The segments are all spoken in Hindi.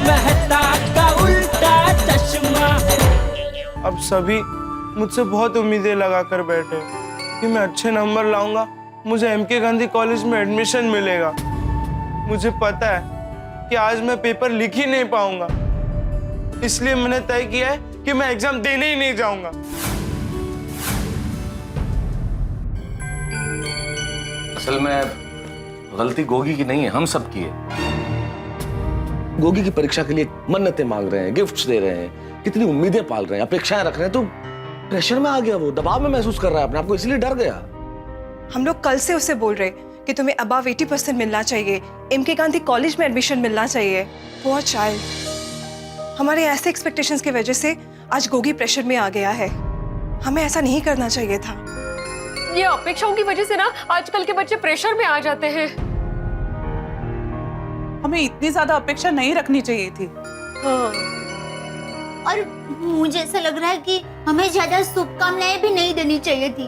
मेहता का उल्टा चश्मा। अब सभी मुझसे बहुत उम्मीदें लगा कर बैठे कि मैं अच्छे नंबर लाऊंगा, मुझे एमके गांधी कॉलेज में एडमिशन मिलेगा। मुझे पता है कि आज मैं पेपर लिख ही नहीं पाऊंगा, इसलिए मैंने तय किया है कि मैं एग्जाम देने ही नहीं जाऊंगा। असल में गलती गोगी की नहीं है, हम सब की है। गोगी की परीक्षा के लिए मन्नतें मांग रहे हैं, गिफ्ट्स दे रहे हैं, कितनी उम्मीदें पाल रहे हैं, अपेक्षाएं रख रहे हैं, तो प्रेशर में आ गया, वो दबाव में महसूस कर रहा है अपने आप को, इसलिए डर गया। हम लोग कल से उसे बोल रहे कि तुम्हें अबव 80% मिलना चाहिए, एमके गांधी कॉलेज में एडमिशन मिलना चाहिए। पुअर चाइल्ड, हमारे ऐसे एक्सपेक्टेशंस की वजह से आज गोगी प्रेशर में आ गया है। हमें ऐसा नहीं करना चाहिए था। ये अपेक्षाओं की वजह से ना आजकल के बच्चे प्रेशर में आ जाते हैं। हमें इतनी ज्यादा अपेक्षा नहीं रखनी चाहिए थी। हाँ। और मुझे ऐसा लग रहा है कि हमें ज्यादा शुभकामनाएं भी नहीं देनी चाहिए थी।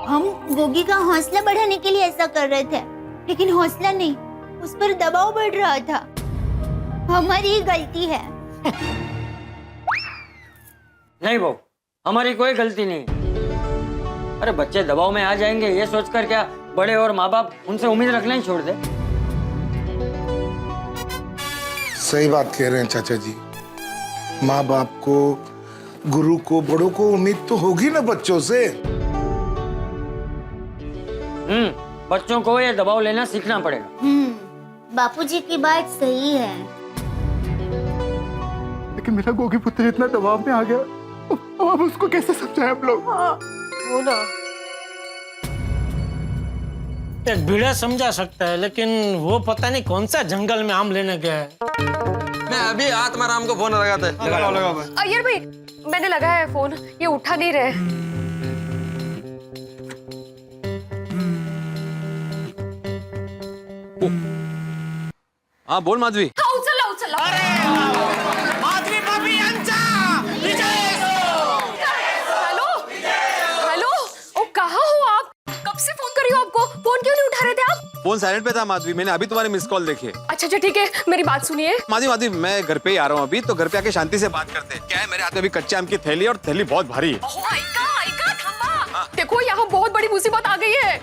हम गोगी का हौसला बढ़ाने के लिए ऐसा कर रहे थे, लेकिन हौसला नहीं, उस पर दबाव बढ़ रहा था। हमारी ही गलती है। नहीं बहू, हमारी कोई गलती नहीं। अरे बच्चे दबाव में आ जाएंगे ये सोचकर क्या बड़े और माँ बाप उनसे उम्मीद रखना ही छोड़ दे। सही बात कह रहे हैं चाचा जी। माँ बाप को, गुरु को, बड़ों को उम्मीद तो होगी ना बच्चों से। बच्चों को ये दबाव लेना सीखना पड़ेगा। बापूजी की बात सही है। लेकिन मेरा गोगी पुत्र इतना दबाव में आ गया, अब उसको कैसे समझाएं हम लोग? वो ना एक भिड़ा समझा सकता है, लेकिन वो पता नहीं कौन सा जंगल में आम लेने गया है। मैं अभी आत्माराम को फोन लगाता है। लगाओ भाई। अय्यर भाई, मैंने लगाया है फोन, ये उठा नहीं रहे। हाँ बोल माधवी। हाँ, उचलला उचलला। माधवी भाभी यांचा हेलो हेलो, ओ कहाँ हो आप? कब से फोन कर रही हो आपको, फोन क्यों नहीं उठा रहे थे आप? फोन साइलेंट पे था माधवी, मैंने अभी तुम्हारे मिस कॉल देखे। अच्छा अच्छा ठीक है, मेरी बात सुनिए। माधवी मैं घर पे ही आ रहा हूँ अभी, तो घर पे आके शांति से बात करते हैं। क्या है, मेरे हाथ में अभी कच्चे आम की थैली, और थैली बहुत भारी है। देखो यहाँ बहुत बड़ी मुसीबत आ गई है।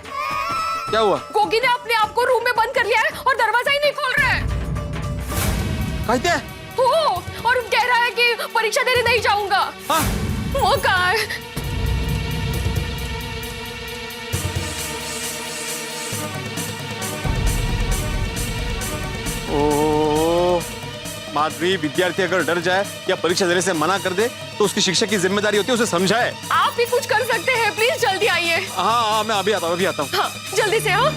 क्या हुआ? गोगी ने अपने आप को रूम में बंद कर लिया है और दरवाजा ही नहीं खोल रहा है। कहते हैं? हो, और कह रहा है कि परीक्षा देने नहीं जाऊंगा। हाँ? वो कहाँ है? ओह माधवी, विद्यार्थी अगर डर जाए या परीक्षा देने से मना कर दे तो उसकी शिक्षक की जिम्मेदारी होती है उसे समझाए। आप भी कुछ कर सकते हैं, प्लीज जल्दी आइए। हाँ मैं अभी आता हूँ, हाँ, जल्दी से। हाँ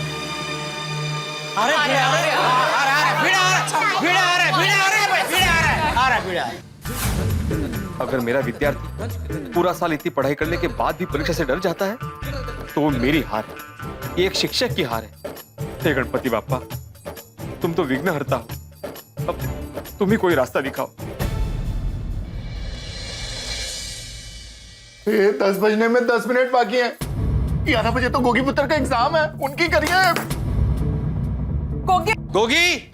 अगर मेरा विद्यार्थी पूरा साल इतनी पढ़ाई करने के बाद भी परीक्षा से डर जाता है तो वो मेरी हार है, ये एक शिक्षक की हार है। हे गणपति बाप्पा, तुम तो विघ्नहर्ता हो, अब तुम ही कोई रास्ता दिखाओ। ये 10 बजने में 10 मिनट बाकी हैं। 11 बजे तो गोगी पुत्र का एग्जाम है, उनकी करिए। गोगी गोगी,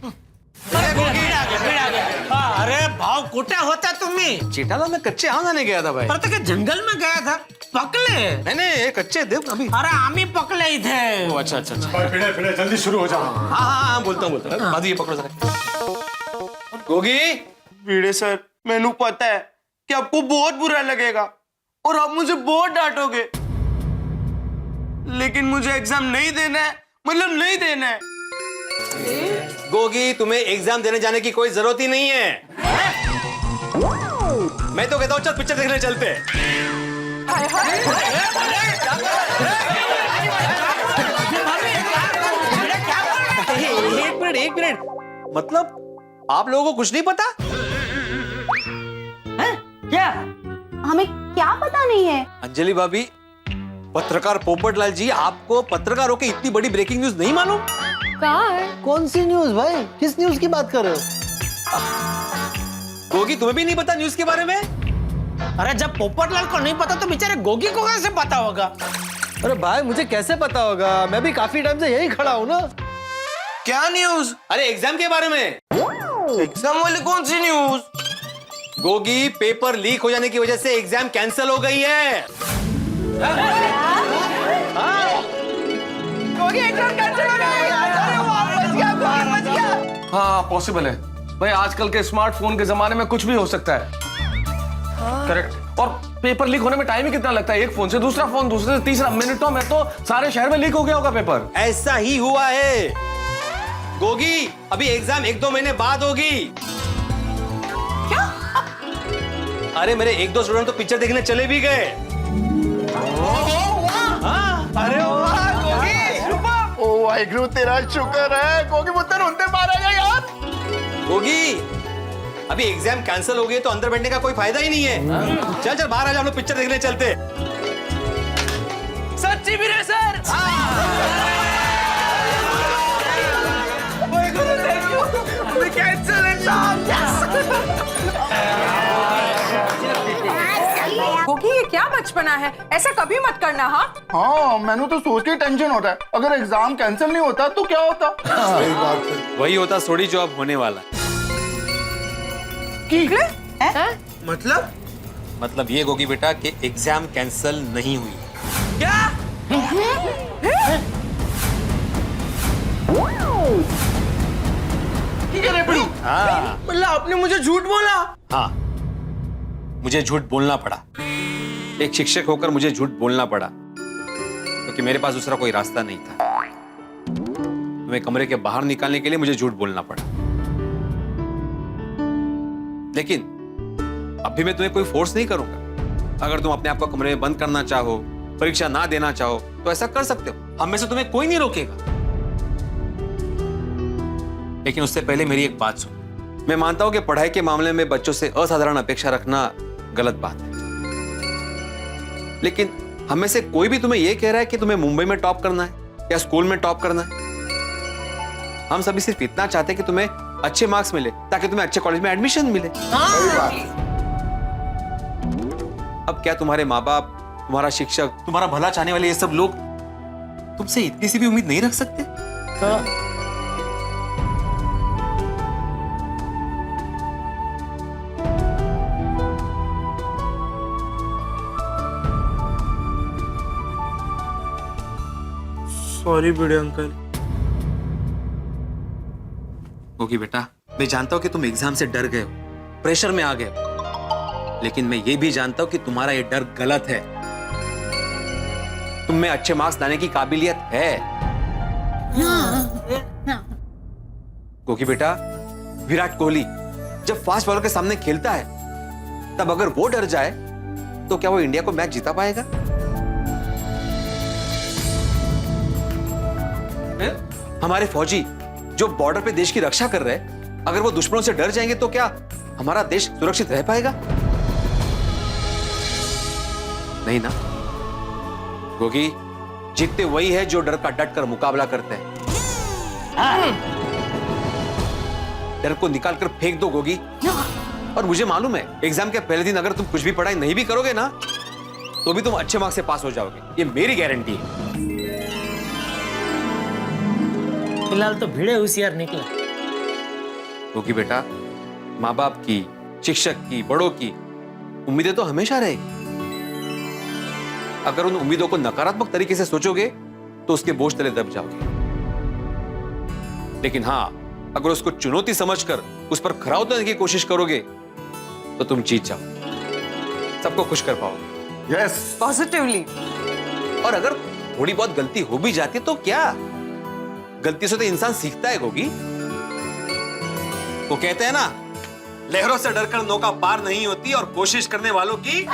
अरे भाव कुठे होता तुम्ही? चेटाला में कच्चे आम लाने गया था भाई। अरे तो जंगल में गया था, पकले? नहीं कच्चे दे अभी। अरे आम्ही पकले इथे। अच्छा फिर जल्दी शुरू हो जाओ। हाँ बोलता हूँ माधवी, ये पकड़ो जरा। गोगी। भिड़े सर, मैनू पता है कि आपको बहुत बुरा लगेगा और आप मुझे बहुत डांटोगे, लेकिन मुझे एग्जाम नहीं देना है, मतलब नहीं देना है। गोगी, तुम्हें एग्जाम देने जाने की कोई जरूरत ही नहीं है। मैं तो कहता हूँ चल पिक्चर देखने चलते हैं। एक मिनट, मतलब आप लोगों को कुछ नहीं पता? क्या? हमें क्या पता नहीं है? अंजलि भाभी, पत्रकार पोपटलाल जी, आपको पत्रकारों की इतनी बड़ी ब्रेकिंग न्यूज नहीं मालूम? कहाँ है? कौन सी न्यूज भाई? किस न्यूज की बात कर रहे हो? गोगी, तुम्हें भी नहीं पता न्यूज के बारे में? अरे जब पोपटलाल को नहीं पता तो बेचारे गोगी को कैसे पता होगा? अरे भाई मुझे कैसे पता होगा, मैं भी काफी टाइम से यही खड़ा हूँ ना। क्या न्यूज? अरे एग्जाम के बारे में। एग्जाम वाली कौन सी न्यूज? गोगी, पेपर लीक हो जाने की वजह से एग्जाम कैंसिल हो गई है। गोगी एग्जाम कैंसिल हो गई। अरे वाह, बच गया, गोगी बच गया। हाँ पॉसिबल है भाई, आजकल के स्मार्टफोन के जमाने में कुछ भी हो सकता है। करेक्ट। और पेपर लीक होने में टाइम ही कितना लगता है? एक फोन से दूसरा फोन, दूसरे से तीसरा, मिनटों में तो सारे शहर में लीक हो गया होगा पेपर। ऐसा ही हुआ है गोगी, अभी एग्जाम 1-2 महीने बाद होगी। क्या? अरे मेरे 1-2 स्टूडेंट तो पिक्चर देखने चले भी गए। अरे वाह गोगी, ओ वाहिगुरु तेरा शुक्र है, गोगी पुत्र उनते बाहर आ गए यार। गोगी, अभी एग्जाम कैंसिल हो गई तो अंदर बैठने का कोई फायदा ही नहीं है। चल चल बाहर आ जा, हम लोग पिक्चर देखने चलते। सच्ची भी रे सर। Cancel exam. गोगी ये क्या बचपना है, ऐसा कभी मत करना। हाँ मैंने तो सोच के टेंशन होता है, अगर एग्जाम कैंसिल नहीं होता तो क्या होता। सही बात है। वही होता थोड़ी जो अब होने वाला। मतलब ये गोगी बेटा कि एग्जाम कैंसिल नहीं हुई। क्या? हाँ मतलब आपने मुझे झूठ बोला? हाँ, मुझे झूठ बोलना पड़ा। एक शिक्षक होकर मुझे झूठ बोलना पड़ा क्योंकि मेरे पास दूसरा कोई रास्ता नहीं था। तुम्हें कमरे के बाहर निकालने के लिए मुझे झूठ बोलना पड़ा। लेकिन अभी मैं तुम्हें कोई फोर्स नहीं करूंगा। अगर तुम अपने आप को कमरे में बंद करना चाहो, परीक्षा ना देना चाहो तो ऐसा कर सकते हो, हम में से तुम्हें कोई नहीं रोकेगा। लेकिन उससे पहले मेरी एक बात सुनो। मैं मानता हूं कि पढ़ाई के मामले में बच्चों से असाधारण अपेक्षा रखना गलत बात है, लेकिन हम में से कोई भी तुम्हें यह कह रहा है कि तुम्हें मुंबई में टॉप करना है या स्कूल में टॉप करना है। हम सभी सिर्फ इतना चाहते हैं कि तुम्हें अच्छे मार्क्स मिले ताकि तुम्हें अच्छे कॉलेज में एडमिशन मिले। सही बात है। अब क्या तुम्हारे माँ बाप, तुम्हारा शिक्षक, तुम्हारा भला चाहने वाले ये सब लोग तुमसे इतनी सी भी उम्मीद नहीं रख सकते? सॉरी बड़े अंकल। ओके बेटा, मैं जानता हूं कि तुम एग्जाम से डर गए हो, प्रेशर में आ गए हो, लेकिन मैं ये भी जानता हूं कि तुम्हारा ये डर गलत है। तुम में अच्छे मार्क्स लाने की काबिलियत है। क्योंकि बेटा, विराट कोहली जब फास्ट बॉलर के सामने खेलता है तब अगर वो डर जाए तो क्या वो इंडिया को मैच जीता पाएगा? हमारे फौजी जो बॉर्डर पे देश की रक्षा कर रहे हैं, अगर वो दुश्मनों से डर जाएंगे तो क्या हमारा देश सुरक्षित रह पाएगा? नहीं ना। क्योंकि जीतते वही है जो डर का डट कर मुकाबला करते हैं। डर को निकाल कर फेंक दो गोगी। और मुझे मालूम है एग्जाम के पहले दिन अगर तुम कुछ भी पढ़ाई नहीं भी करोगे ना तो भी तुम अच्छे मार्क्स से पास हो जाओगे, ये मेरी गारंटी है। फिलहाल तो भिड़े होशियार निकला। क्योंकि बेटा, माँ बाप की, शिक्षक की, बड़ों की उम्मीदें तो हमेशा रहेगी। अगर उन उम्मीदों को नकारात्मक तरीके से सोचोगे तो उसके बोझ तले दब जाओगे। लेकिन हाँ, अगर उसको चुनौती समझकर उस पर खरा उतरने की कोशिश करोगे तो तुम जीत जाओ, सबको खुश कर पाओगे। Yes, positively. और अगर थोड़ी बहुत गलती हो भी जाती है तो क्या, गलती से तो इंसान सीखता है गोगी। वो कहते हैं ना, लहरों से डरकर नौका पार नहीं होती और कोशिश करने वालों की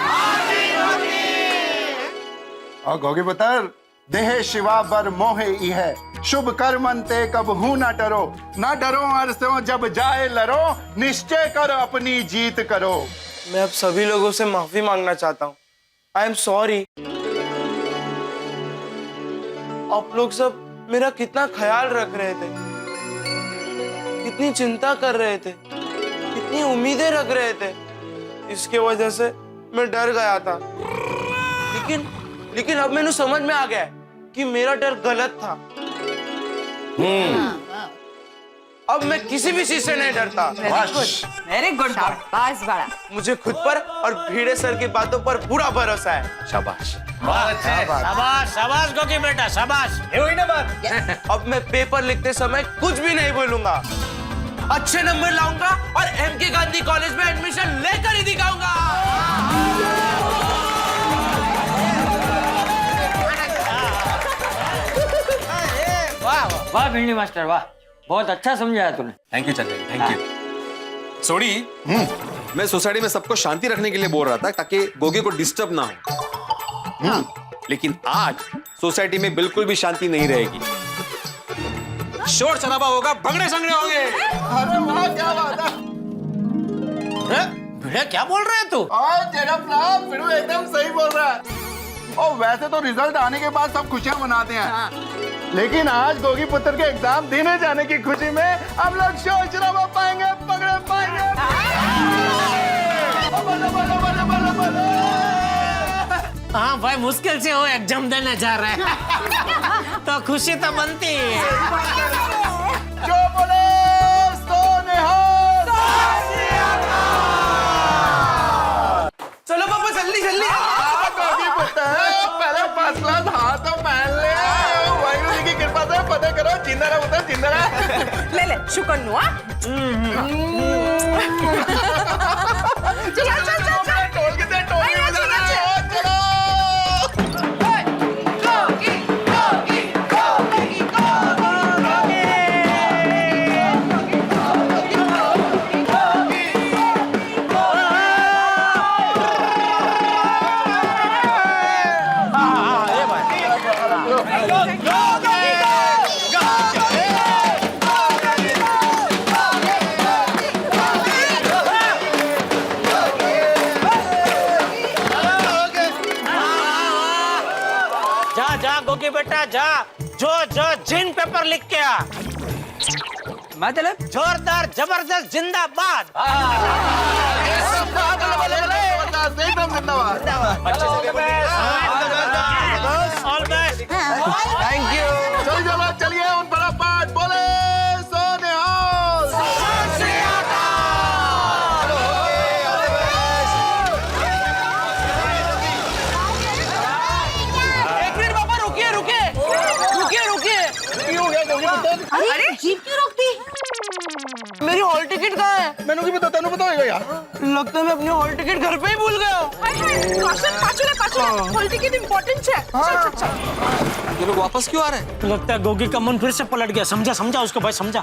और गोगी पुत्र, देह शिवा बर मोहे ई है, शुभ कर्मंते कब हूं ना डरो, ना डरो अरसों जब जाए लरो, निश्चय कर अपनी जीत करो। मैं अब सभी लोगों से माफी मांगना चाहता हूँ। I am sorry. आप लोग सब मेरा कितना ख्याल रख रहे थे, कितनी चिंता कर रहे थे, कितनी उम्मीदें रख रहे थे। इसके वजह से मैं डर गया था, लेकिन अब मैंने समझ में आ गया कि मेरा डर गलत था। अब मैं किसी भी चीज से नहीं डरता। वेरी गुड बस बड़ा। मुझे खुद पर और भिड़े सर की बातों पर पूरा भरोसा है। शाबाश। शाबाश शाबाश गोगी बेटा शाबाश। ये हुई ना बात। अब मैं पेपर लिखते समय कुछ भी नहीं बोलूंगा, अच्छे नंबर लाऊंगा और एमके गांधी कॉलेज में एडमिशन लेकर ही दिखाऊंगा। वाह भिंडी मास्टर वाह, बहुत अच्छा समझाया तूने। थैंक यू चाचा जी, थैंक यू। सोडी, मैं सोसाइटी में सबको शांति रखने के लिए बोल रहा था ताकि गोगी को डिस्टर्ब ना हो। लेकिन आज सोसाइटी में बिल्कुल भी शांति नहीं रहेगी। शोर शराबा होगा, भंगड़े संगड़े होंगे। अरे वाह, क्या बात है। भिड़े क्या बोल रहे हैं तू? फिर वो एकदम सही बोल रहा है। और वैसे तो रिजल्ट आने के बाद सब खुशियां मनाते हैं, लेकिन आज गोगी पुत्र के एग्जाम देने जाने की खुशी में हम लोग शोर शराबा पाएंगे, पकड़े पाएंगे। हाँ भाई, मुश्किल से वो एग्जाम देने जा रहे हैं तो खुशी तो बनती है। जो बोले सो निहाल। चलो पापा जल्दी जल्दी। गोगी पुत्र पहले फर्स्ट क्लास हाथ तो पहन ले, वाहिगुरु की कृपा से पता करो जिंदा रहा पुत्र, जिंदा रहा। ले ले शुक्र नुआ। चल चल चल चल। टोल के दे, टोल के दे। चलो। जा जा गोगी बेटा जा, जो जो जिन पेपर लिख के आ। मतलब जोरदार जबरदस्त जिंदाबाद। All best. Thank you. चलो चलिए उन फटाफट बोले सो निहाल। एक मिनट पापा, रुकिए रुकिए रुकिए रुकिए। अरे जीप क्यों रोकती? मेरी हॉल टिकट कहाँ है? मैंने भी बता, तेनू बताओ यार। लगता है मैं अपनी हॉल टिकट घर पे ही भूल गया। हॉल टिकट इम्पोर्टेंट है। चल चल चल। ये लोग वापस क्यों आ रहे हैं? लगता है गोगी का मन फिर से पलट गया। समझा समझा उसको भाई, समझा समझा।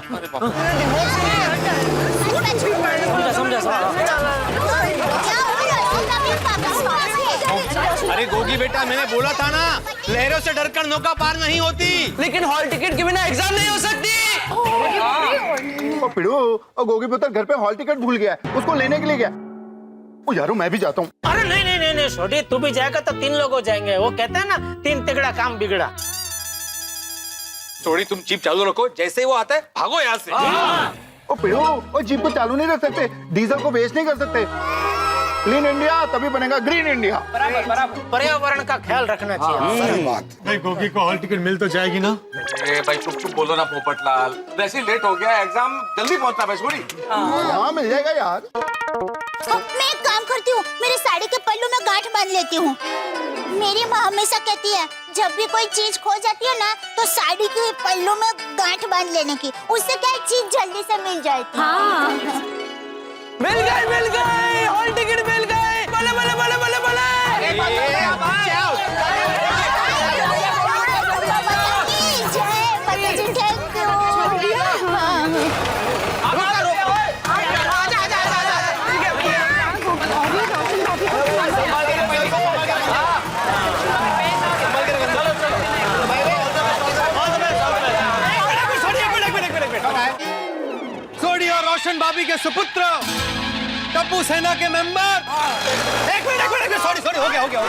अरे गोगी बेटा, मैंने बोला था ना, लहरों से डरकर नौका पार नहीं होती। लेकिन हॉल टिकट के बिना एग्जाम नहीं हो सकती। और पिड़ू, और गोगी पुत्र घर पे हॉल टिकट भूल गया है, उसको लेने के लिए गया। ओ यारो, मैं भी जाता हूँ। अरे नहीं नहीं नहीं नहीं छोटी, तू भी जाएगा तो 3 लोग हो जाएंगे। वो कहते हैं ना, 3 तिगड़ा काम बिगड़ा। सोडी, तुम जीप चालू रखो, जैसे ही वो आता है भागो यहाँ से। ओ पिड़ू, और जीप को चालू नहीं रख सकते, डीजल को वेस्ट नहीं कर सकते। क्लीन इंडिया तभी बनेगा ग्रीन इंडिया। पर्यावरण का ख्याल रखना चाहिए। सही बात। भाई गोगी को हॉल टिकट मिल तो जाएगी ना? भाई चुप चुप बोलो ना पोपटलाल, वैसे ही लेट हो गया, एग्जाम जल्दी पहुंचना है सोडी। हाँ मिल जाएगा यार। मैं एक काम करती हूँ, मेरी साड़ी के पल्लू में गांठ बांध लेती हूँ। मेरी माँ हमेशा कहती है, जब भी कोई चीज खो जाती है ना, तो साड़ी के पल्लू में गांठ बांध लेने की, उससे क्या चीज जल्दी से मिल जाती है। हाँ। मिल गई हॉल टिकट मिल गई। बोले बोले बोले बोले बोले। सोडी और रोशन भाभी के सुपुत्र टप्पू सेना के मेंबर। एक मिनट, सॉरी, हो गया।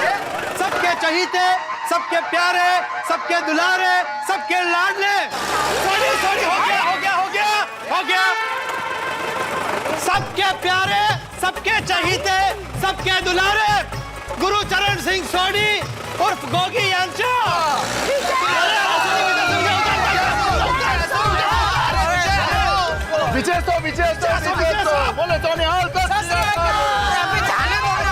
सबके चहीते, सबके प्यारे, सबके दुलारे, सबके लाडले। सॉरी, हो गया। सबके प्यारे, सबके चहीते, सबके दुलारे, गुरुचरण सिंह सोडी उर्फ गोगी यांचा। बोले तो नहीं और अभी जाने दो ना।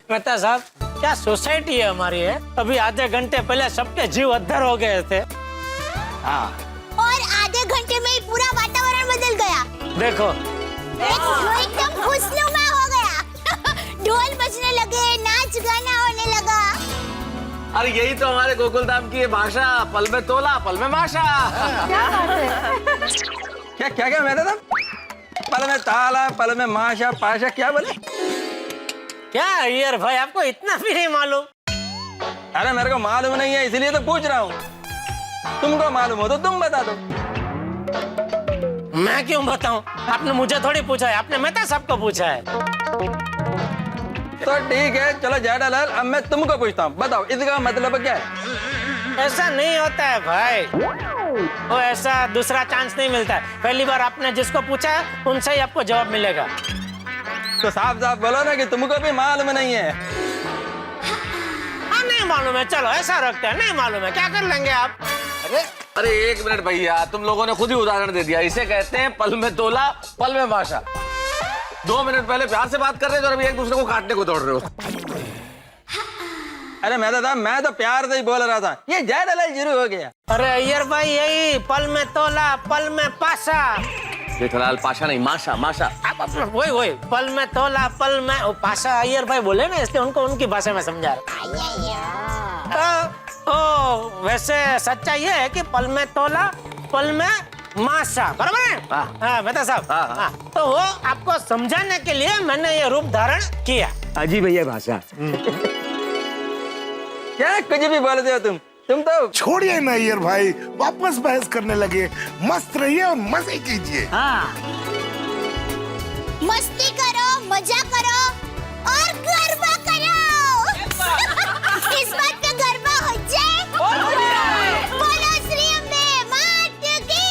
मेहता साहब, क्या सोसाइटी है हमारी है? अभी आधे घंटे पहले सबके जीव अद्धर हो गए थे। और आधे घंटे में ही पूरा वातावरण बदल गया। देखो एकदम खुशनुमा हो गया। ढोल बजने लगे, नाच गाना होने लगा। अरे यही तो हमारे गोकुल धाम की भाषा, पल में तोला पल में माशा। क्या क्या क्या मैं था? पल में ताला पल में माशा पाशा, क्या बोले? क्या अय्यर भाई, आपको इतना भी नहीं मालूम? अरे मेरे को मालूम नहीं है, इसलिए तो पूछ रहा हूँ। तुमको मालूम हो तो तुम बता दो। मैं क्यों बताऊं? आपने मुझे थोड़ी पूछा है, आपने मेहता साहब को पूछा है। तो ठीक है, चलो जेठालाल, अब मैं तुमको पूछता हूँ, बताओ इसका मतलब क्या है? ऐसा नहीं होता है भाई, वो ऐसा दूसरा चांस नहीं मिलता है। पहली बार आपने जिसको पूछा है उनसे ही आपको जवाब मिलेगा। तो साफ साफ बोलो ना कि तुमको भी मालूम नहीं है। हाँ नहीं मालूम है, चलो ऐसा रखते हैं, नहीं मालूम है, क्या कर लेंगे आप? अरे एक मिनट भैया, तुम लोगों ने खुद ही उदाहरण दे दिया। इसे कहते हैं पल में तोला पल में माशा। 2 मिनट पहले प्यार से बात कर रहे थे और अभी एक दूसरे को काटने को दौड़ रहे हो। अरे मैं तो प्यार से ही बोल रहा था, ये जेठालाल शुरू हो गया। अरे अय्यर भाई, यही पल में तोला पल में पासा। जेठालाल पाशा नहीं, माशा माशा। आप अपना वही पल में तोला पल में ओ, पासा अय्यर भाई बोले ना, इसलिए उनको उनकी भाषा में समझा रहा। ओ वैसे सच्चाई ये है कि पल में तोला पल में माशा, बराबर है? हाँ मेहता साहब। हाँ। तो वो आपको समझाने के लिए मैंने ये रूप धारण किया। अजी भैया भाषा। क्या कुछ भी बोलते हो तुम तो। छोड़िए ना अय्यर भाई, वापस बहस करने लगे। मस्त रहिए और मजे कीजिए। मस्ती करो, मजा करो और गरबा करो। इस बात पे गरबा हो जाए। बोलो श्री अम्बे मात की।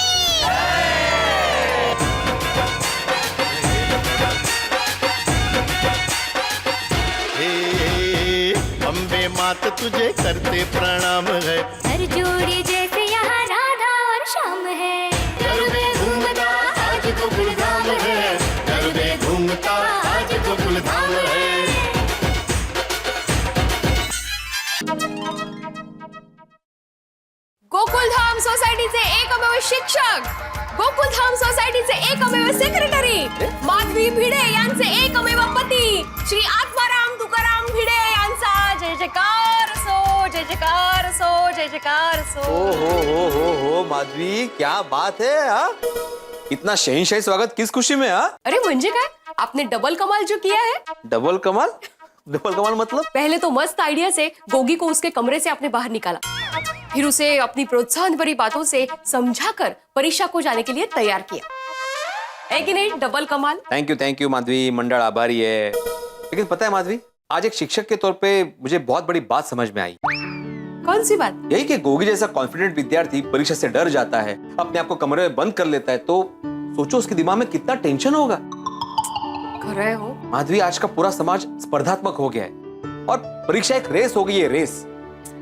अम्बे मात तुझे करते प्रणाम है। हर जोड़ी जैसे यहाँ राधा और श्याम है। गरबे घूमता आज गोकुल धाम है। गरबे घूमता आज गोकुल धाम है। गोकुलधाम सोसायटीचे एकमेव शिक्षक, गोकुलधाम सोसायटीचे एकमेव सेक्रेटरी माधवी भिडे यांचे एकमेव पती श्री आत्माराम तुकाराम भिडे यांचा जय जयकार सो, जय जयकार सो, जय जयकार सो। हो माधवी, क्या बात है? हाँ, इतना शहंशाही स्वागत किस खुशी में? हाँ, अरे म्हणजे काय, आपने डबल कमाल जो किया है। डबल कमाल? डबल कमाल मतलब? पहले तो मस्त आइडिया से गोगी को उसके कमरे से आपने बाहर निकाला, फिर उसे अपनी प्रोत्साहन भरी बातों से समझाकर परीक्षा को जाने के लिए तैयार किया, है कि नहीं? डबल कमाल। थैंक यू माधवी, मंडल आभारी है। लेकिन पता है माधवी, आज एक शिक्षक के तौर पे मुझे बहुत बड़ी बात समझ में आई। कौन सी बात? यही कि गोगी जैसा कॉन्फिडेंट विद्यार्थी परीक्षा से डर जाता है, अपने आप को कमरे में बंद कर लेता है, तो सोचो उसके दिमाग में कितना टेंशन होगा। कर रहे हो माधवी, आज का पूरा समाज स्पर्धात्मक हो गया है और परीक्षा एक रेस हो गई है, रेस।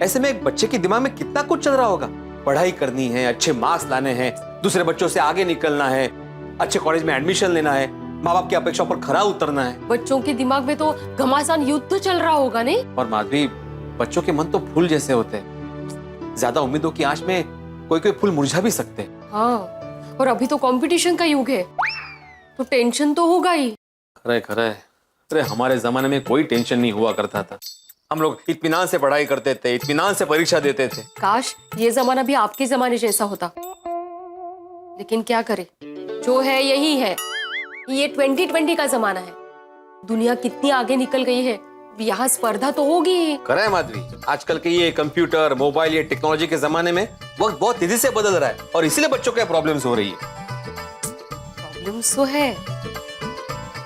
ऐसे में एक बच्चे के दिमाग में कितना कुछ चल रहा होगा। पढ़ाई करनी है, अच्छे मार्क्स लाने हैं, दूसरे बच्चों से आगे निकलना है, अच्छे कॉलेज में एडमिशन लेना है, माँ बाप की अपेक्षा पर खरा उतरना है। बच्चों के दिमाग में तो घमासान युद्ध चल रहा होगा, नहीं? और माधवी, बच्चों के मन तो फूल जैसे होते हैं, ज्यादा उम्मीदों की आंच में कोई कोई फूल मुरझा भी सकते हैं। हाँ, और अभी तो कंपटीशन का युग है, तो टेंशन तो होगा ही। खरे अरे हमारे जमाने में कोई टेंशन नहीं हुआ करता था। हम लोग इत्मीनान से पढ़ाई करते थे, इत्मीनान से परीक्षा देते थे। काश ये जमाना भी आपके जमाने जैसा होता, लेकिन क्या करे, जो है यही है। ये 2020 का जमाना है, दुनिया कितनी आगे निकल गई है, यहाँ स्पर्धा तो होगी ही। करे माधवी, आजकल के ये कंप्यूटर, मोबाइल, ये टेक्नोलॉजी के जमाने में वक्त बहुत तेजी से बदल रहा है और इसीलिए बच्चों के प्रॉब्लम्स हो रही है। प्रॉब्लम्स तो है,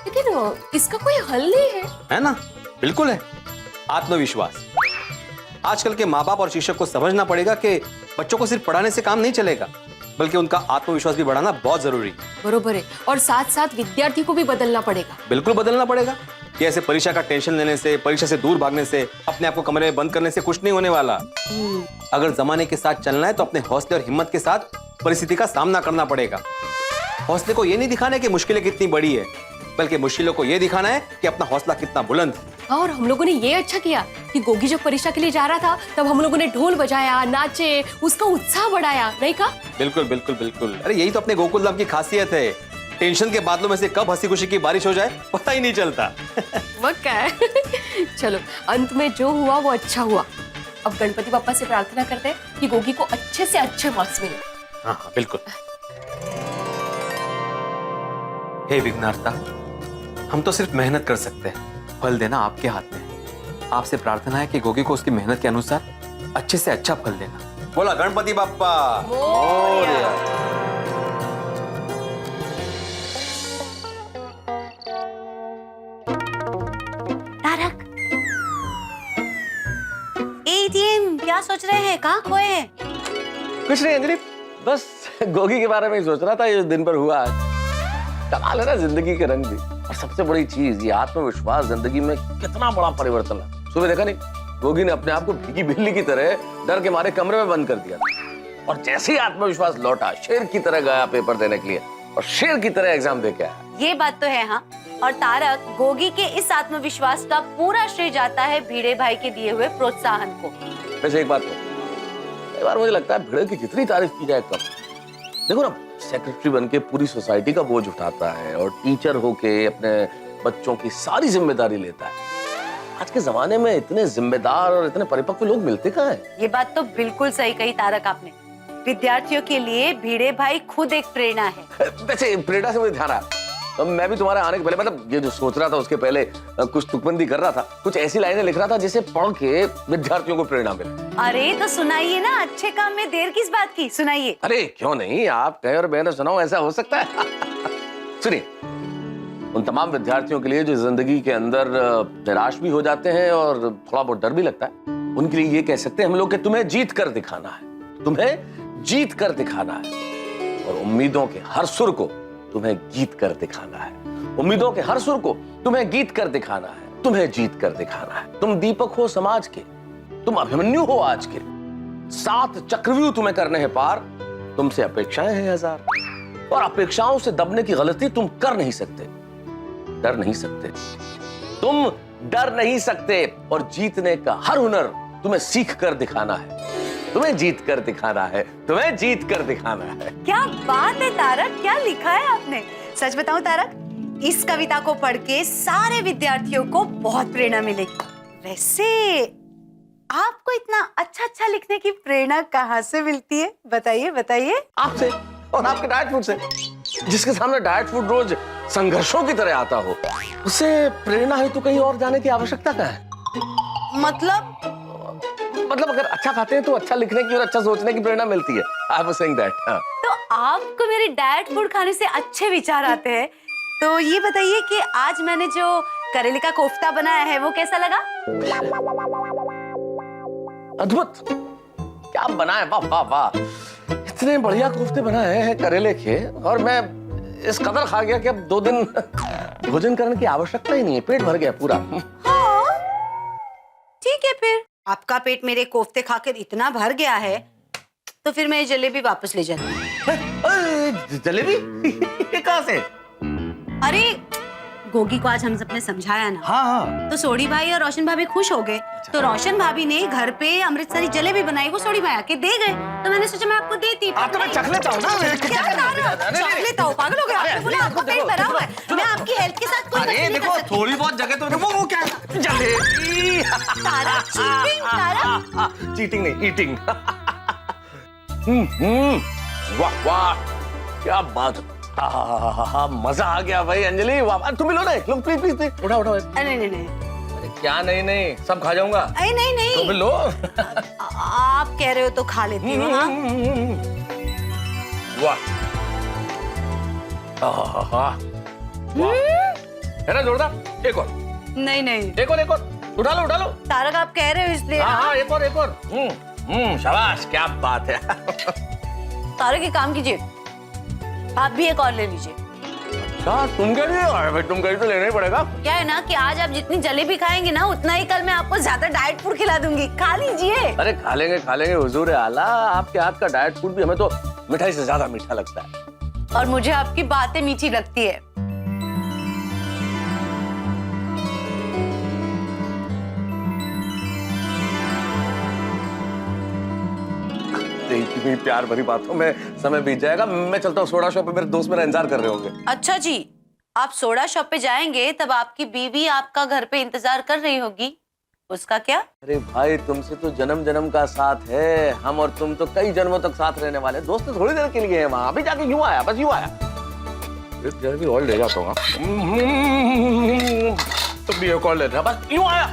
लेकिन इसका कोई हल नहीं है ना? बिल्कुल है, आत्मविश्वास। आजकल के माँ बाप और शिक्षक को समझना पड़ेगा कि बच्चों को सिर्फ पढ़ाने से काम नहीं चलेगा, बल्कि उनका आत्मविश्वास भी बढ़ाना बहुत जरूरी है। बरोबर है, और साथ साथ विद्यार्थी को भी बदलना पड़ेगा। बिल्कुल बदलना पड़ेगा। कि ऐसे परीक्षा का टेंशन लेने से, परीक्षा से दूर भागने से, अपने आप को कमरे में बंद करने से कुछ नहीं होने वाला। अगर जमाने के साथ चलना है तो अपने हौसले और हिम्मत के साथ परिस्थिति का सामना करना पड़ेगा। हौसले को ये नहीं दिखाना है कि मुश्किलें कितनी बड़ी है, बल्कि मुश्किलों को ये दिखाना है कि अपना हौसला कितना बुलंद है। और हम लोगों ने ये अच्छा किया कि गोगी जब परीक्षा के लिए जा रहा था तब हम लोगों ने ढोल बजाया, नाचे, उसका उत्साह बढ़ाया, नहीं कहा? बिल्कुल बिल्कुल बिल्कुल। अरे यही तो अपने गोकुल धाम की खासियत है। टेंशन के बादलों में से कब हंसी खुशी की बारिश हो जाए पता ही नहीं चलता। वो क्या है? चलो, अंत में जो हुआ वो अच्छा हुआ। अब गणपति बाप्पा से प्रार्थना करते हैं कि गोगी को अच्छे से अच्छे मार्क्स मिले। हाँ बिल्कुल। हे विघ्नहर्ता, हम तो सिर्फ मेहनत कर सकते हैं, फल देना आपके हाथ में है। आपसे प्रार्थना है कि गोगी को उसकी मेहनत के अनुसार अच्छे से अच्छा फल देना। बोला गणपति बाप्पा मोरया। तारक, एटीएम क्या सोच रहे हैं? कहाँ खोए हैं? कुछ नहीं अंजलि, बस गोगी के बारे में ही सोच रहा था। ये दिन पर हुआ कमाल है ना जिंदगी के रंग भी। और सबसे बड़ी चीज ये आत्मविश्वास जिंदगी में कितना बड़ा परिवर्तन है। सुबह देखा नहीं, गोगी ने अपने आप को भीगी बिल्ली की तरह डर के मारे कमरे में बंद कर दिया और जैसे ही आत्मविश्वास लौटा शेर की तरह गया पेपर देने के लिए और शेर की तरह एग्जाम दे के आया। ये बात तो है। हाँ, और तारक, गोगी के इस आत्मविश्वास का पूरा श्रेय जाता है भिड़े भाई के दिए हुए प्रोत्साहन को। वैसे एक बात हो, कई बार मुझे लगता है भिड़े की जितनी तारीफ की जाए कम। देखो ना, सेक्रेटरी बनके पूरी सोसाइटी का बोझ उठाता है और टीचर होके अपने बच्चों की सारी जिम्मेदारी लेता है। आज के जमाने में इतने जिम्मेदार और इतने परिपक्व लोग मिलते कहाँ हैं? ये बात तो बिल्कुल सही कही तारक आपने। विद्यार्थियों के लिए भिड़े भाई खुद एक प्रेरणा है। वैसे प्रेरणा से मुझे ध्यान आया, तो मैं भी तुम्हारे आने के पहले, मतलब ये जो सोच रहा था उसके पहले कुछ तुकबंदी कर रहा था, कुछ ऐसी लाइनें लिख रहा था जिसे पढ़ के विद्यार्थियों को प्रेरणा मिले। अरे तो सुनाइए ना, अच्छे काम में देर किस बात की, सुनाइए। अरे क्यों नहीं, आप कहें और मैंने सुनाऊं, ऐसा हो सकता है? सुनिए, उन तमाम विद्यार्थियों के लिए जो जिंदगी के अंदर निराश भी हो जाते हैं और थोड़ा बहुत डर भी लगता है, उनके लिए ये कह सकते हैं हम लोग कि तुम्हें जीत कर दिखाना है, तुम्हें जीत कर दिखाना है। और उम्मीदों के हर सुर को तुम्हें गीत कर दिखाना है। उम्मीदों के हर सुर को तुम्हें गीत कर दिखाना है, तुम्हें जीत कर दिखाना है। तुम दीपक हो समाज के, तुम अभिमन्यु हो आज के, 7 चक्रव्यूह तुम्हें करने हैं पार, तुमसे अपेक्षाएं हैं 1000 और अपेक्षाओं से दबने की गलती तुम कर नहीं सकते, डर नहीं सकते, तुम डर नहीं सकते। और जीतने का हर हुनर तुम्हें सीख कर दिखाना है, तुम्हें जीत कर दिखाना है, तुम्हें जीत कर दिखाना है। क्या बात है तारक, क्या लिखा है आपने। सच बताऊं तारक, इस कविता को पढ़ के सारे विद्यार्थियों को बहुत प्रेरणा मिलेगी। वैसे आपको इतना अच्छा लिखने की प्रेरणा कहाँ से मिलती है, बताइए बताइए। आपसे और आपके डाइट फूड से। जिसके सामने डाइट फूड रोज संघर्षों की तरह आता हो, उसे प्रेरणा है तो कहीं और जाने की आवश्यकता क्या है? मतलब अगर अच्छा खाते हैं तो अच्छा लिखने की और अच्छा सोचने की प्रेरणा मिलती है। I was saying that. तो आपको मेरे डाइट फूड खाने से अच्छे विचार आते हैं, तो ये बताइए कि आज मैंने जो करेले का कोफ्ता बनाया है वो कैसा लगा? अद्भुत, क्या बनाया, वाह वाह वाह, इतने बढ़िया कोफ्ते बनाए हैं करेले के, और मैं इस कदर खा गया कि अब 2 दिन भोजन करने की आवश्यकता ही नहीं है, पेट भर गया पूरा। हाँ, ठीक है, फिर आपका पेट मेरे कोफ्ते खाकर इतना भर गया है तो फिर मैं ये जलेबी वापस ले जाती हूँ। जलेबी? ये कहाँ से? अरे गोगी को आज हम सबने समझाया ना। हाँ। तो सोडी भाई और रोशन भाभी खुश हो गए, तो रोशन भाभी ने घर पे अमृतसरी जलेबी बनाई, वो सोडी भाई आके दे गए, तो मैंने सोचा मैं आपको देती। तो मैं चख लेता हूँ ना। क्या बता रहे हो? चख लेता हूँ, पागल हो गए? आपने बोला आपका पेट भरा हुआ है, मैं आपकी हेल्थ के साथ कोई अरे नहीं कर देखो, सकती। थोड़ी बहुत जगह तो वो क्या जलेबी। तारा चीटिंग नहीं, ईटिंग। वाह वाह, क्या बात, मजा आ गया भाई। अंजलि वाह, तुम भी लो ना, लो प्लीज प्लीज, उठाओ उठाओ। नहीं, अरे क्या नहीं, सब खा जाऊंगा। नहीं, तुम भी लो। आप कह रहे हो तो खा लेती हूँ। वाह, है ना जोरदार? एक और, नहीं, एक और, उठा लो। तारक आप कह रहे हो इसलिए। हाँ, एक और। शाबाश, क्या बात है। तारक एक काम कीजिए, आप भी एक और ले लीजिए। अच्छा तुम कह रही हो? अरे भाई तुम कह रही तो लेना ही पड़ेगा। क्या है ना कि आज आप जितनी जलेबी खाएंगे ना उतना ही कल मैं आपको ज्यादा डाइट फूड खिला दूंगी, खा लीजिए। अरे खा लेंगे हुजूर आला, आपके हाथ का डाइट फूड भी हमें तो मिठाई से ज्यादा मीठा लगता है। और मुझे आपकी बातें मीठी लगती है। इतनी प्यार भरी बातों में समय बीत जाएगा। मैं चलता हूँ सोडा शॉप पे, मेरे दोस्त मेरा इंतजार कर रहे होंगे। अच्छा जी, आप सोडा शॉप पे जाएंगे तब आपकी बीवी आपका घर पे इंतजार कर रही होगी, उसका क्या? अरे भाई तुमसे तो जन्म जन्म का साथ है, हम और तुम तो कई जन्मों तक साथ रहने वाले। दोस्त तो थोड़ी देर के लिए है वहां, अभी जाके यूं आया, बस यूं आया। भी और ले जाता हूँ, तुम भी एक और ले, बस यूं आया।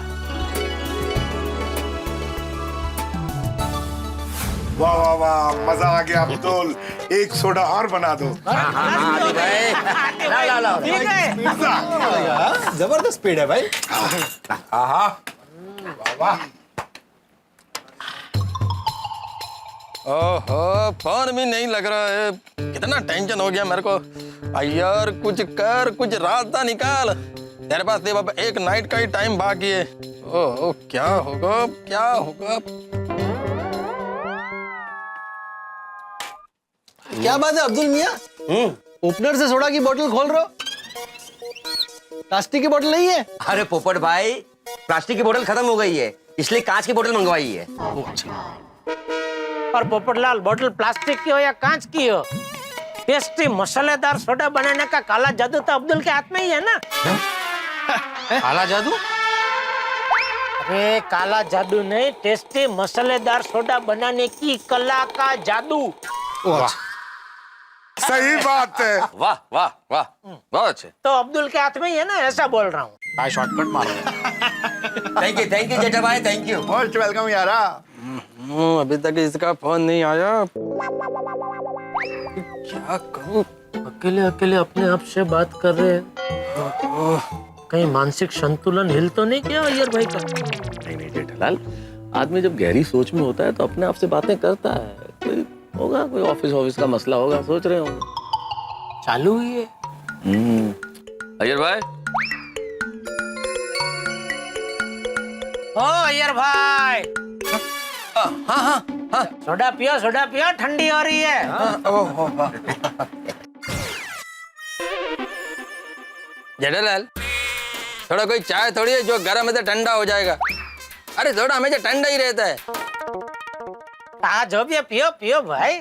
वाह वाह वाह, मजा आ गया अब्दुल, एक सोडा और बना दो। जबरदस्त स्पीड है भाई। आहा, वाह। ओहो, फोन भी नहीं लग रहा है, कितना टेंशन हो गया मेरे को। यार कुछ कर, कुछ रास्ता निकाल। तेरे पास देव एक नाइट का ही टाइम बाकी है। ओहो, क्या होगा क्या होगा। क्या बात है अब्दुल मियाँ, ओपनर से सोडा की बोतल खोल रहे हो? प्लास्टिक की बोतल नहीं है? अरे पोपट भाई, प्लास्टिक की बोतल खत्म हो गई है, इसलिए कांच की बोतल मंगवाई है। पर पोपटलाल, बोतल प्लास्टिक की हो या कांच की हो, टेस्टी मसालेदार सोडा बनाने का काला जादू तो अब्दुल के हाथ में ही है ना। काला जादू? अरे काला जादू नहीं, टेस्टी मसालेदार सोडा बनाने की कला का जादू। सही बात है। वाह वाह वाह, बहुत अच्छे। तो अब्दुल के हाथ में ही है ना, ऐसा बोल रहा हूँ। शॉर्टकट मार। थैंक यू जेठा भाई, थैंक यू। मोस्ट वेलकम यारा। अभी तक इसका फोन नहीं आया, क्या करूं। अकेले अकेले अपने आप से बात कर रहे हैं, कहीं मानसिक संतुलन हिल तो नहीं क्या अय्यर भाई का? नहीं जेठालाल, आदमी जब गहरी सोच में होता है तो अपने आप से बातें करता है। कोई होगा, कोई ऑफिस का मसला होगा, सोच रहे होंगे। चालू हुई है। अय्यर भाई। ओ अय्यर भाई, हाँ, सोडा पियो, ठंडी हो रही है। जेठालाल, थोड़ा कोई चाय थोड़ी है जो गर्म है तो ठंडा हो जाएगा। अरे थोड़ा हमेशा ठंडा ही रहता है। आज हो भी पियो भाई।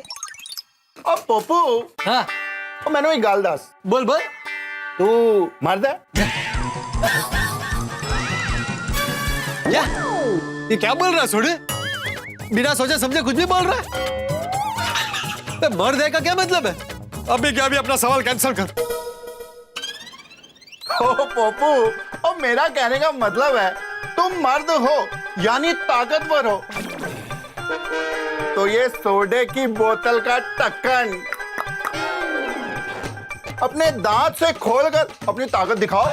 ओ पोपू, हाँ मैंने वही गाल दास बोल बोल। तू मार दे। ये क्या बोल रहा है सोडे? बिना सोचे समझे कुछ भी बोल रहा है। मर दे का क्या मतलब है? अभी क्या, अभी अपना सवाल कैंसिल कर। ओ पोपू, ओ मेरा कहने का मतलब है तुम मर्द हो यानी ताकतवर हो, तो ये सोडे की बोतल का ढक्कन अपने दांत से खोलकर अपनी ताकत दिखाओ।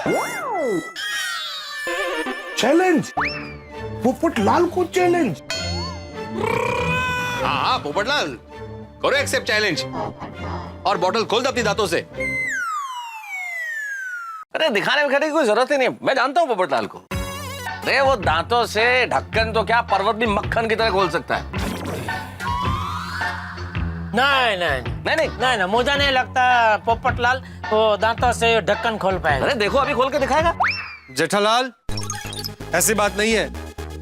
चैलेंज, पोपटलाल को चैलेंज। हाँ पोपटलाल, करो एक्सेप्ट चैलेंज और बोतल खोल दो अपनी दांतों से। अरे दिखाने में की कोई जरूरत ही नहीं, मैं जानता हूँ पोपटलाल को। अरे वो दांतों से ढक्कन तो क्या, पर्वत भी मक्खन की तरह खोल सकता है। नहीं, मुझे नहीं लगता पोपटलाल वो दांतों से ढक्कन खोल पाएगा। अरे देखो, अभी खोल के दिखाएगा। जेठालाल, ऐसी बात नहीं है,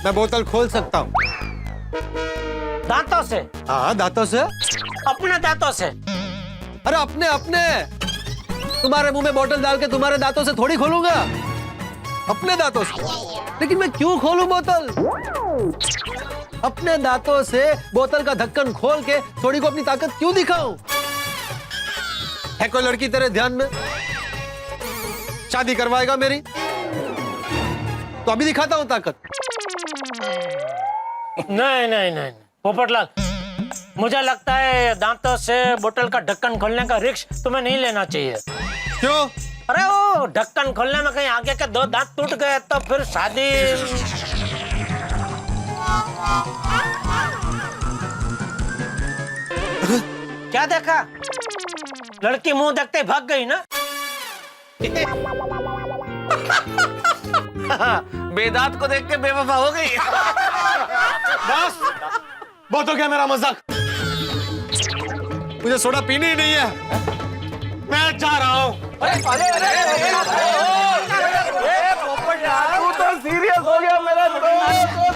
मैं बोतल खोल सकता हूँ। दांतों से? हाँ दांतों से। अपने दांतों से? अरे अपने तुम्हारे मुंह में बोतल डाल के तुम्हारे दांतों से थोड़ी खोलूंगा, अपने दांतों से। लेकिन मैं क्यों खोलूं बोतल? अपने दांतों से बोतल का ढक्कन खोल के थोड़ी को अपनी ताकत क्यों दिखाऊं? है कोई लड़की तेरे ध्यान में? शादी करवाएगा मेरी तो अभी दिखाता हूं ताकत। नहीं पोपटलाल, मुझे लगता है दांतों से बोतल का ढक्कन खोलने का रिस्क तुम्हें नहीं लेना चाहिए। क्यों? अरे वो ढक्कन खोलने में कहीं आगे के 2 दांत टूट गए तो फिर शादी। क्या देखा? लड़की मुंह देखते ही भाग गई ना? बेदात को देख के बेवफा हो गई। बस बहुत हो गया मेरा मजाक। मुझे सोडा पीनी ही नहीं है, मैं जा रहा हूँ। तू तो सीरियस हो गया मेरा दोस्त,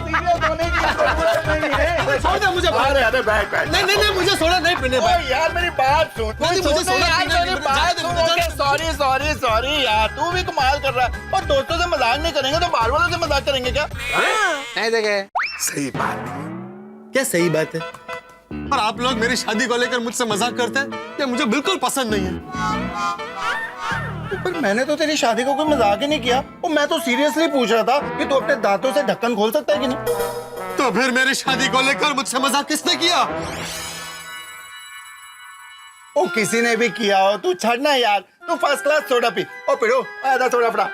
सीरियस होने की जरूरत नहीं है। छोड़ दे मुझे। अरे बैठ। नहीं मुझे सोडा नहीं पीने भाई। यार मेरी बात सुन। नहीं, मुझे सोडा पीना है, मुझे सॉरी यार, तू भी कमाल कर रहा है। और दोस्तों से मजाक नहीं करेंगे तो बार वालों से मजाक करेंगे क्या? नहीं देखे। सही बात। क्या सही बात है? और आप लोग मेरी शादी को लेकर मुझसे मजाक करते हैं, ये मुझे बिल्कुल पसंद नहीं है। पर मैंने तो तेरी शादी को कोई मजाक ही नहीं किया। और मैं तो सीरियसली पूछ रहा था कि तू अपने दांतों से ढक्कन खोल सकता है कि नहीं। तो फिर मेरी शादी को लेकर मुझसे मजाक किसने किया? ओ किसी ने भी किया हो, तू छड़ना यार। तू फर्स्ट क्लास सोडा पी। ओ पिरो आधा सोडा फड़ा।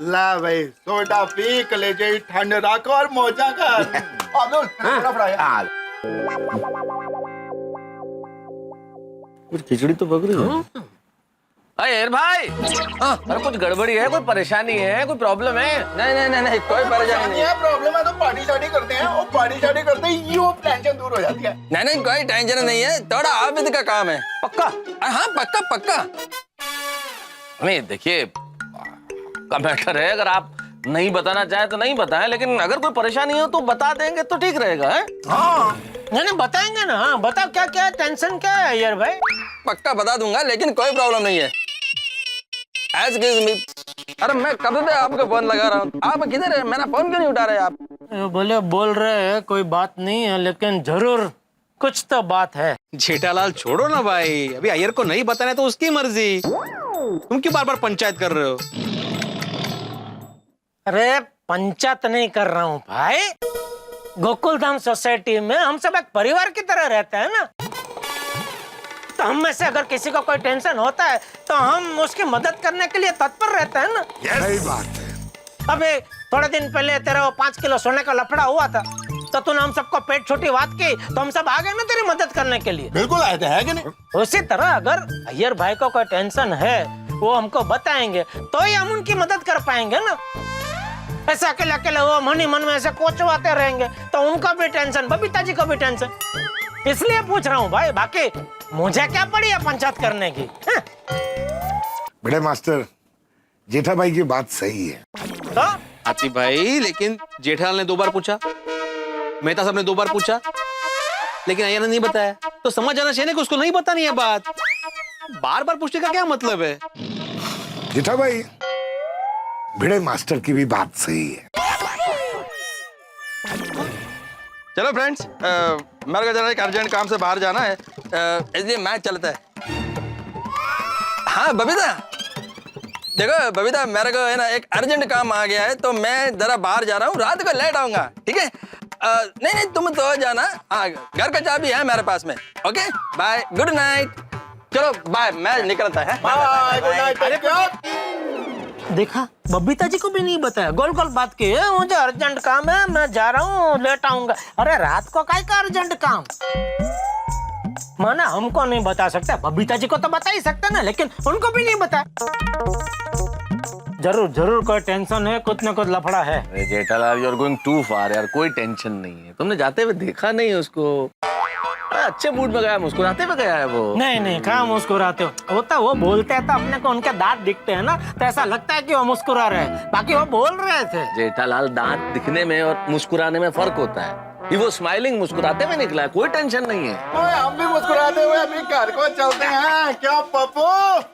ला भाई सोडा पी, कलेजे ठंड रख और मौजा कर। सोडा फड़ा यार। खिचड़ी तो पक रही है। अरे भाई, अरे कुछ गड़बड़ी है, कोई परेशानी है, कोई प्रॉब्लम है? नहीं कोई परेशानी नहीं है। प्रॉब्लम है तो पार्टी शादी करते हैं, और पार्टी शादी करते ही यूं टेंशन दूर हो जाती है। नहीं कोई टेंशन नहीं है, थोड़ा आबिद का काम है। पक्का? हाँ पक्का। नहीं देखिए, का मैटर है, अगर आप नहीं बताना चाहे तो नहीं बताएं, लेकिन अगर कोई परेशानी हो तो बता देंगे तो ठीक रहेगा। है? हाँ नहीं बताएंगे ना। हाँ बताओ क्या क्या टेंशन क्या है यार भाई? पक्का बता दूंगा, लेकिन कोई प्रॉब्लम नहीं है। Excuse me। अरे मैं कब से आपको फोन लगा रहा हूँ, आप किधर है? मेरा फोन क्यों नहीं उठा रहे आप? बोले बोल रहे हैं कोई बात नहीं है, लेकिन जरूर कुछ तो बात है। जेठालाल छोड़ो ना भाई, अभी अय्यर को नहीं बताना है तो उसकी मर्जी। तुम क्यों बार बार पंचायत कर रहे हो? अरे पंचायत नहीं कर रहा हूँ भाई, गोकुल धाम सोसाइटी में हम सब एक परिवार की तरह रहते हैं ना। तो हम में से अगर किसी को कोई टेंशन होता है तो हम उसकी मदद करने के लिए तत्पर रहते हैं ना। सही बात है। अबे थोड़े दिन पहले तेरे वो 5 किलो सोने का लफड़ा हुआ था, तो तूने हम सबको पेट छोटी बात की तो हम सब आ गए ना तेरी मदद करने के लिए। बिल्कुल आए थे, है कि नहीं? उसी तरह अगर अय्यर भाई को कोई टेंशन है वो हमको बताएंगे तो ही हम उनकी मदद कर पाएंगे ना। ऐसे अकेले अकेले वो मन ही मन में ऐसे कोचवाते रहेंगे तो उनको भी टेंशन, बबीता जी को भी टेंशन। इसलिए पूछ रहा हूँ भाई, बाकी मुझे क्या पड़ी है पंचायत करने की? बड़े मास्टर, जेठा भाई की बात सही है। तो आती भाई, लेकिन जेठालाल ने 2 बार पूछा, मेहता साहब ने 2 बार पूछा, लेकिन अय्यर ने नहीं बताया, तो समझ आना चाहिए ना कि उसको नहीं बतानी है बात। बार बार पूछने का क्या मतलब है? जेठा भाई, भिड़े मास्टर की भी बात सही है। चलो फ्रेंड्स, मेरे को जरा एक अर्जेंट काम से बाहर जाना है, इसलिए मैच चलता है। हाँ बबीता, देखो बबीता, मेरे को है ना एक अर्जेंट काम आ गया है, तो मैं जरा बाहर जा रहा हूँ, रात को लेट आऊंगा, ठीक है? नहीं तुम तो जाना। हाँ घर का चाबी है मेरे पास में। Okay bye, good night. चलो बाय, मैं निकलता है। Bye, good night. देखा, बबीता जी को भी नहीं बताया, गोल गोल बात की है। मुझे अर्जेंट काम है, मैं जा रहा हूँ, लेट आऊंगा। अरे रात को काय का अर्जेंट काम? माना हमको नहीं बता सकता, बबीता जी को तो बता ही सकते ना, लेकिन उनको भी नहीं बताया। जरूर कोई टेंशन है, कुछ न कुछ लफड़ा है। अरे Jethalal, you are going too far यार, कोई टेंशन नहीं है। तुमने जाते हुए देखा नहीं उसको? अच्छे मूड में गया, मुस्कुराते हुए गया है वो। नहीं कहाँ मुस्कुराते हो? होता वो बोलते हैं तो अपने को उनके दांत दिखते हैं ना, तो ऐसा लगता है कि वो मुस्कुरा रहे हैं, बाकी वो बोल रहे थे। जेठालाल, दांत दिखने में और मुस्कुराने में फर्क होता है। ये वो स्माइलिंग मुस्कुराते हुए निकला है, कोई टेंशन नहीं है। हम भी मुस्कुराते हुए अभी घर को चलते हैं, क्या पप्पू?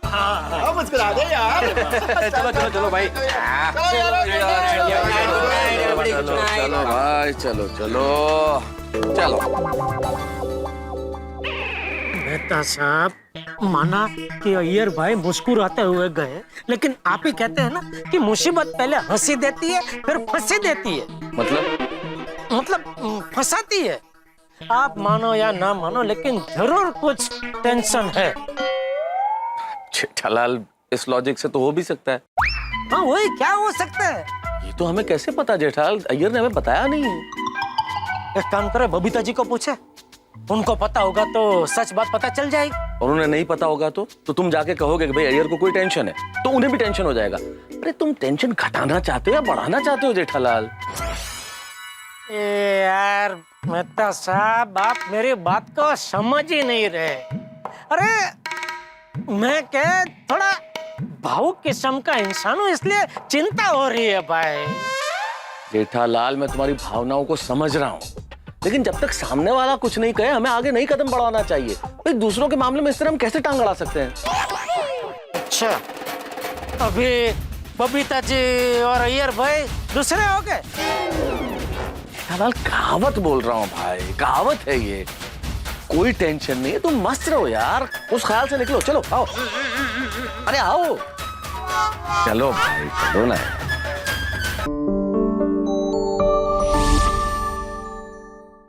हाँ मुस्कुरा दे यार। चलो भाई। चलो भाई, चलो। मेहता साहब, माना कि अय्यर भाई मुस्कुराते हुए गए, लेकिन आप ही कहते हैं ना कि मुसीबत पहले हंसी देती है फिर फंसी देती है। मतलब फंसाती है। आप मानो या ना मानो, लेकिन जरूर कुछ टेंशन है। जेठालाल, इस लॉजिक से तो हो भी सकता है। हाँ वही, क्या हो सकता है? ये तो हमें कैसे पता जेठालाल? अय्यर ने हमें बताया नहीं है। एक काम करे, बबीता जी को पूछे, उनको पता होगा तो सच बात पता चल जाएगी। और उन्हें नहीं पता होगा तो तुम जाके कहोगे कि भाई अय्यर को कोई टेंशन है, तो उन्हें भी टेंशन हो जाएगा। अरे तुम टेंशन घटाना चाहते हो या बढ़ाना चाहते हो जेठालाल? ए यार मेहता साहब, आप मेरी बात को समझ ही नहीं रहे। अरे मैं क्या थोड़ा भावुक किस्म का इंसान हूँ, इसलिए चिंता हो रही है भाई। जेठालाल, मैं तुम्हारी भावनाओं को समझ रहा हूँ, लेकिन जब तक सामने वाला कुछ नहीं कहे हमें आगे नहीं कदम बढ़ाना चाहिए। भाई दूसरों के मामले में इस तरह हम कैसे टांग अड़ा सकते हैं? अच्छा, अभी बबीता जी और अय्यर भाई दूसरे हो गए? जेठालाल कहावत बोल रहा हूँ भाई, कहावत है ये। कोई टेंशन नहीं है, तुम मस्त रहो यार, उस ख्याल से निकलो। चलो आओ, अरे आओ, चलो भाई चलो ना।